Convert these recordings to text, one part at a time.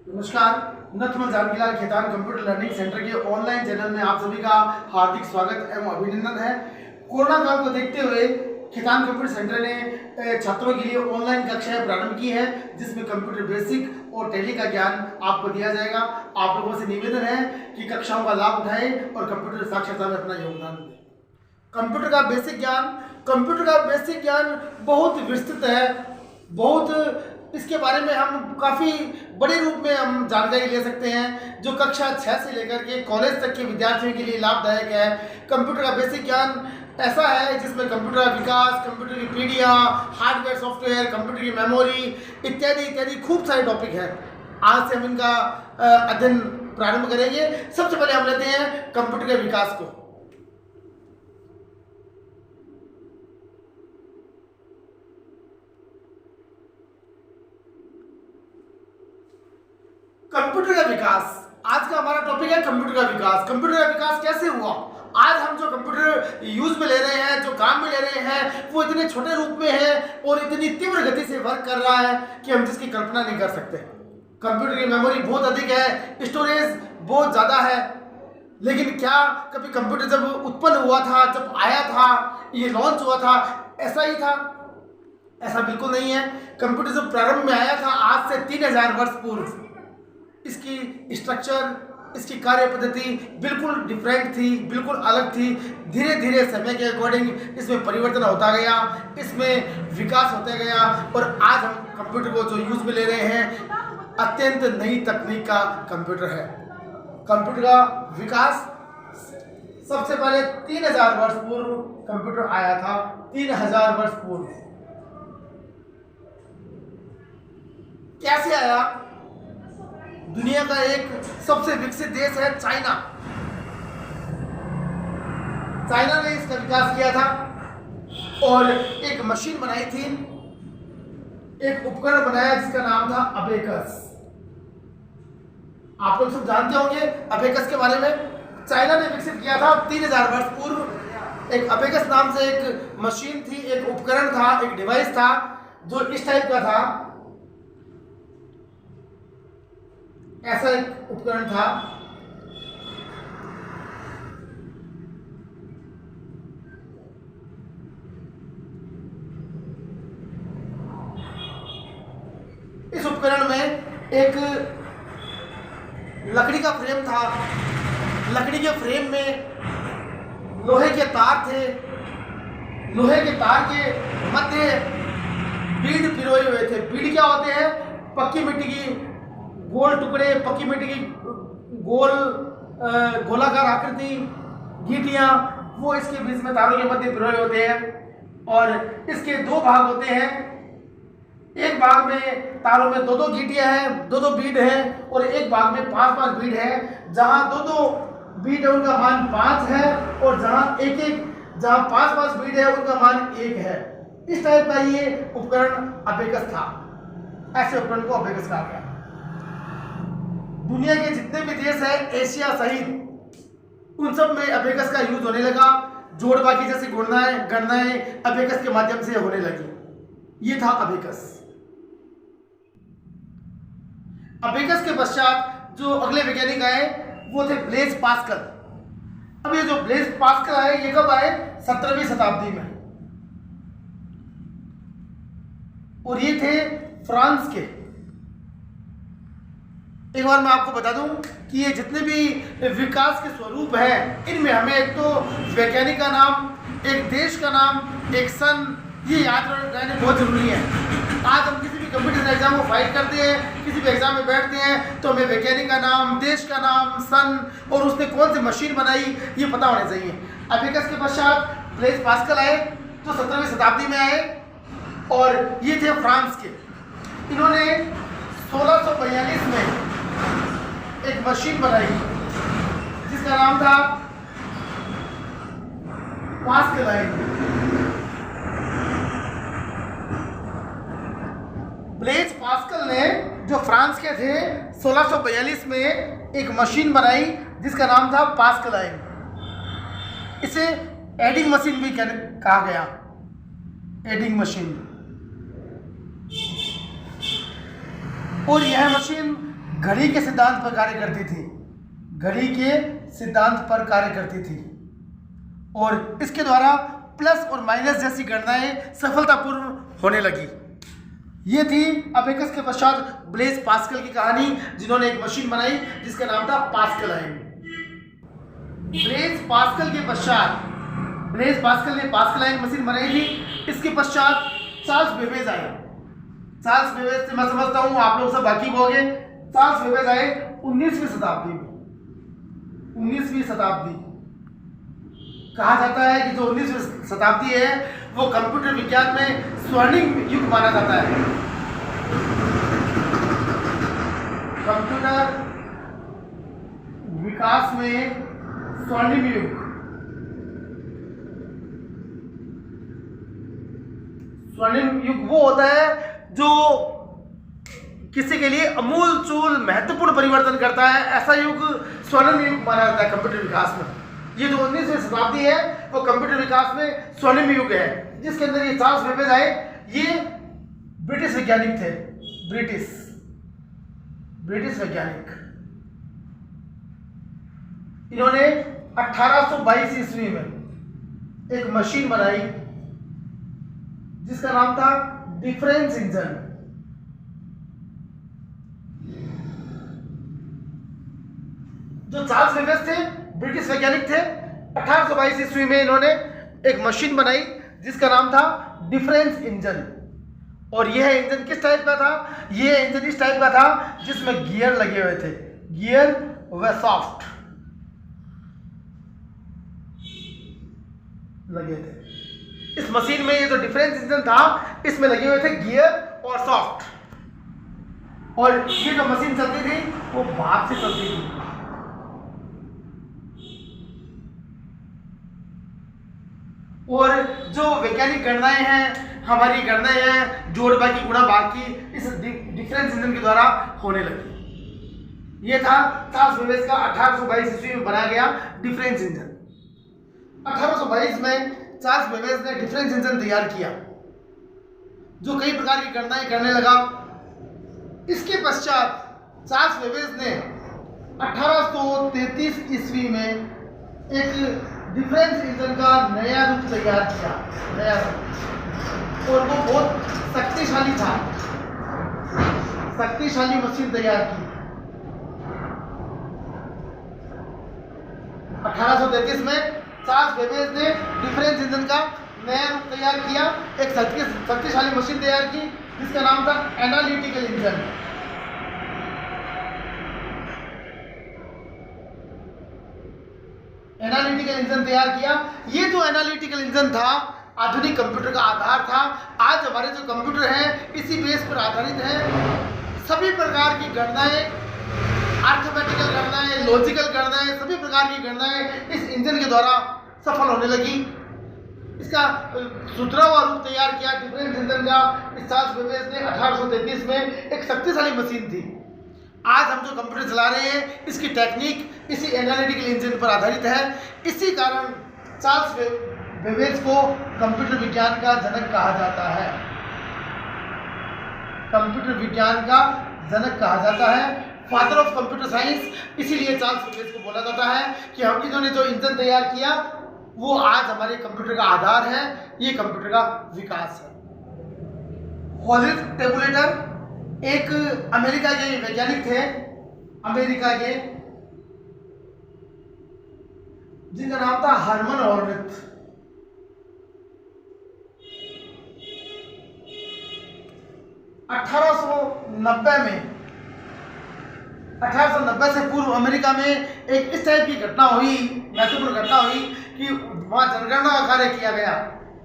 नमस्कार। Nathmal Jankilal Khetan computer learning centre के online channel में आप सभी का हार्दिक स्वागत एवं अभिनंदन है। कोरोना काल को देखते हुए खेतान कंप्यूटर सेंटर ने छात्रों के लिए ऑनलाइन कक्षाएं प्रारंभ की है, जिसमें कंप्यूटर बेसिक और टैली का ज्ञान आपको दिया जाएगा। आप लोगों से निवेदन है कि कक्षाओं का लाभ उठाएं और कंप्यूटर साक्षरता में अपना योगदान दें। कंप्यूटर का बेसिक ज्ञान बहुत विस्तृत है, बहुत इसके बारे में हम काफ़ी बड़े रूप में हम जानकारी ले सकते हैं, जो कक्षा 6 से लेकर के कॉलेज तक के विद्यार्थियों के लिए लाभदायक है। कंप्यूटर का बेसिक ज्ञान ऐसा है जिसमें कंप्यूटर का विकास, कंप्यूटर की पीढ़ियाँ, हार्डवेयर सॉफ्टवेयर, कंप्यूटर की मेमोरी इत्यादि इत्यादि खूब सारे टॉपिक हैं। आज से हम इनका अध्ययन प्रारंभ करेंगे। सबसे पहले हम लेते हैं कंप्यूटर के विकास को। कंप्यूटर का विकास आज का हमारा टॉपिक है। कंप्यूटर का विकास। कंप्यूटर का विकास कैसे हुआ? आज हम जो कंप्यूटर यूज में ले रहे हैं, जो काम में ले रहे हैं, वो इतने छोटे रूप में है और इतनी तीव्र गति से वर्क कर रहा है कि हम जिसकी कल्पना नहीं कर सकते। कंप्यूटर की मेमोरी बहुत अधिक है, स्टोरेज बहुत ज़्यादा है। लेकिन क्या कभी कंप्यूटर जब उत्पन्न हुआ था, जब आया था, ये लॉन्च हुआ था, ऐसा ही था? ऐसा बिल्कुल नहीं है। कंप्यूटर जब प्रारंभ में आया था आज से 3000 वर्ष पूर्व, इसकी स्ट्रक्चर, इसकी कार्य पद्धति बिल्कुल डिफरेंट थी, बिल्कुल अलग थी। धीरे धीरे समय के अकॉर्डिंग इसमें परिवर्तन होता गया, इसमें विकास होता गया और आज हम कंप्यूटर को जो यूज में ले रहे हैं, अत्यंत नई तकनीक का कंप्यूटर है। कंप्यूटर का विकास सबसे पहले 3000 वर्ष पूर्व कंप्यूटर आया था। 3000 वर्ष पूर्व कैसे आया? दुनिया का एक सबसे विकसित देश है चाइना। चाइना ने इसका विकास किया था और एक मशीन बनाई थी, एक उपकरण बनाया जिसका नाम था अबेकस। आप लोग सब जानते होंगे अबेकस के बारे में। चाइना ने विकसित किया था 3000 वर्ष पूर्व। एक अबेकस नाम से एक मशीन थी, एक उपकरण था, एक डिवाइस था जो इस टाइप का था। ऐसा एक उपकरण था। इस उपकरण में एक लकड़ी का फ्रेम था। लकड़ी के फ्रेम में लोहे के तार थे। लोहे के तार के मध्य बीड पिरोए हुए थे। बीड क्या होते हैं? पक्की मिट्टी की गोल टुकड़े, पक्की मिट्टी की गोल गोलाकार आकृति, गीटियां, वो इसके बीच में तारों के मध्य पिरोए होते हैं। और इसके दो भाग होते हैं। एक भाग में तारों में दो गीटियां हैं, दो बीड हैं, और एक भाग में 5 बीड है। जहां दो बीड है उनका मान 5 है, और जहां 5 बीड है उनका मान 1 है। इस टाइप का ये उपकरण अबेकस था। ऐसे उपकरण को अबेकस कहा गया। दुनिया के जितने भी देश हैं, एशिया सहित, उन सब में अबेकस का यूज होने लगा। जोड़ बाकी जैसी गणनाएं अबेकस के माध्यम से होने लगी। ये था अबेकस। अबेकस के पश्चात जो अगले वैज्ञानिक आए वो थे ब्लेज पास्कल। अब ये जो ब्लेज पास्कल आए, ये कब आए? 17वीं शताब्दी में। और ये थे फ्रांस के। एक बार मैं आपको बता दूं कि ये जितने भी विकास के स्वरूप हैं, इनमें हमें एक तो वैज्ञानिक का नाम, एक देश का नाम, एक सन, ये याद रहने बहुत जरूरी है। आज हम किसी भी कंप्यूटर एग्जाम को फाइट करते हैं, किसी भी एग्जाम में बैठते हैं, तो हमें वैज्ञानिक का नाम, देश का नाम, सन और उसने कौन सी मशीन बनाई, ये पता होना चाहिए। अबेकस के पश्चात ब्लेज पास्कल आए, जो 17वीं शताब्दी में आए, और ये थे फ्रांस के। इन्होंने 1642 में एक मशीन बनाई जिसका नाम था पास्कल। ब्लेज पास्कल ने, जो फ्रांस के थे, 1642 में एक मशीन बनाई जिसका नाम था पास्कल। इसे एडिंग मशीन भी कहा गया। Adding machine. और यह मशीन घड़ी के सिद्धांत पर कार्य करती थी, घड़ी के सिद्धांत पर कार्य करती थी और इसके द्वारा प्लस और माइनस जैसी गणनाएं सफलतापूर्वक होने लगी। ये थी अबेकस के पश्चात ब्लेज पास्कल की कहानी, जिन्होंने एक मशीन बनाई जिसका नाम था पास्कल आयन। ब्लेज पास्कल के पश्चात ब्लेज पास्कल ने पास्कल आयन मशीन बनाई थी। इसके पश्चात चार्ल्स बेबेज आए। चार्ल्स बेबेज से मैं समझता हूँ आप लोग सब वाकिफ होंगे। चार्ल्स बेबेज आए 19वीं शताब्दी में। 19वीं शताब्दी कहा जाता है कि जो 19वीं शताब्दी है वो कंप्यूटर विज्ञान में स्वर्णिम युग माना जाता है। कंप्यूटर विकास में स्वर्णिम युग, स्वर्णिम युग वो होता है जो किसी के लिए अमूल चूल महत्वपूर्ण परिवर्तन करता है। ऐसा युग स्वर्णिम युग माना जाता है कंप्यूटर विकास में। ये जो 19वीं शताब्दी है वो कंप्यूटर विकास में स्वर्णिम युग है, जिसके अंदर ये चार्ल्स बेबेज आए। ये ब्रिटिश वैज्ञानिक थे, ब्रिटिश वैज्ञानिक। इन्होंने 1822 ईस्वी में एक मशीन बनाई जिसका नाम था डिफरेंस इंजन। जो चार्ल्स बेबेज थे ब्रिटिश वैज्ञानिक थे। 1822 ईस्वी में इन्होंने एक मशीन बनाई जिसका नाम था डिफरेंस इंजन। और यह इंजन किस टाइप का था? यह इंजन इस टाइप का था जिसमें गियर लगे हुए थे, गियर व सॉफ्ट लगे थे। इस मशीन में ये जो डिफरेंस इंजन था इसमें लगे हुए थे गियर और सॉफ्ट। और ये जो मशीन चलती थी वो भाप से चलती थी। और जो वैज्ञानिक गणनाएं हैं, हमारी गणनाएं हैं जोड़ बाकी गुणा भाग की, इस डिफरेंस इंजन के द्वारा होने लगी। ये था चार्ल्स बेबेज का 1822 ईस्वी में बनाया गया डिफरेंस इंजन। 1822 में चार्ल्स बेबेज ने डिफरेंस इंजन तैयार किया जो कई प्रकार की गणनाएं करने लगा। इसके पश्चात चार्ल्स बेबेज ने 1833 ईस्वी में एक डिफरेंस इंजन का नया रूप तैयार किया, नया रूप, और वो बहुत शक्तिशाली था, शक्तिशाली मशीन तैयार की। 1833 में चार्ल्स बेबेज ने डिफरेंस इंजन का नया रूप तैयार किया, एक शक्तिशाली मशीन तैयार की जिसका नाम था एनालिटिकल इंजन। एनालिटिकल इंजन तैयार किया। ये जो एनालिटिकल इंजन था आधुनिक कंप्यूटर का आधार था। आज हमारे जो कंप्यूटर हैं इसी बेस पर आधारित है। सभी प्रकार की गणनाएं, अर्थमेटिकल गणनाएं, लॉजिकल गणनाएं, सभी प्रकार की गणनाएं इस इंजन के द्वारा सफल होने लगी। इसका सुधरा हुआ रूप तैयार किया डिफरेंस इंजन का इस चार्ल्स बेबेज ने 1833 में। एक शक्तिशाली मशीन थी। आज हम जो कंप्यूटर चला रहे हैं इसकी टेक्निक इसी एनालिटिकल इंजन पर आधारित है। इसी कारण चार्ल्स बेबेज को कंप्यूटर विज्ञान का जनक कहा जाता है। कंप्यूटर विज्ञान का जनक कहा जाता है, फादर ऑफ कंप्यूटर साइंस। इसीलिए चार्ल्स बेबेज को बोला जाता है कि हम इन्होंने जो इंजन तैयार किया वो आज हमारे कंप्यूटर का आधार है, ये कंप्यूटर का विकास है। हॉलिड टेबुलेटर एक अमेरिका के वैज्ञानिक थे, अमेरिका के, जिनका नाम था हरमन हॉर्विथ। 1890 से पूर्व अमेरिका में एक इस टाइप की घटना हुई, महत्वपूर्ण घटना हुई कि वहां जनगणना का कार्य किया गया।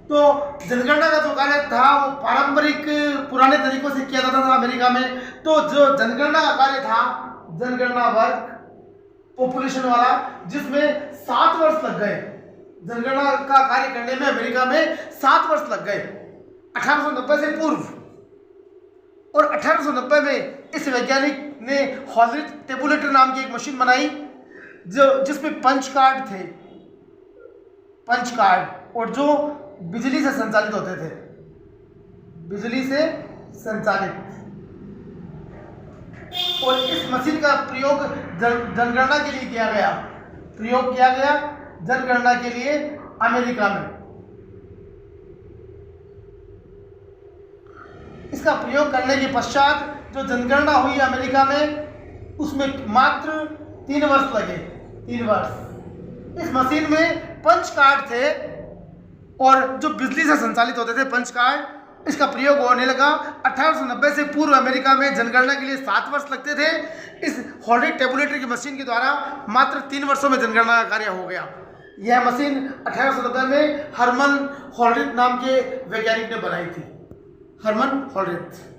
तो जनगणना का जो कार्य था वो पारंपरिक पुराने तरीकों से किया जाता था अमेरिका में। तो जो जनगणना का कार्य था, जनगणना वर्क पॉपुलेशन वाला, जिसमें 7 वर्ष लग गए। जनगणना का कार्य करने में अमेरिका में 7 वर्ष लग गए 1890 से पूर्व। और 1890 में इस वैज्ञानिक ने हॉलिड टेबुलेटर नाम की एक मशीन बनाई जिसमें पंच कार्ड थे, पंच कार्ड, और जो बिजली से संचालित होते थे, बिजली से संचालित। और इस मशीन का प्रयोग जनगणना के लिए किया गया। प्रयोग किया गया जनगणना के लिए अमेरिका में। इसका प्रयोग करने के पश्चात जो जनगणना हुई अमेरिका में, उसमें मात्र 3 वर्ष लगे। 3 वर्ष। इस मशीन में पंच कार्ड थे और जो बिजली से संचालित होते थे पंच कार्ड, इसका प्रयोग होने लगा। 1890 से पूर्व अमेरिका में जनगणना के लिए 7 वर्ष लगते थे। इस हॉल्डेड टेबुलेटर की मशीन के द्वारा मात्र 3 वर्षों में जनगणना का कार्य हो गया। यह मशीन 1890 में हरमन हॉल्डेड नाम के वैज्ञानिक ने बनाई थी। हरमन हॉल्डेड।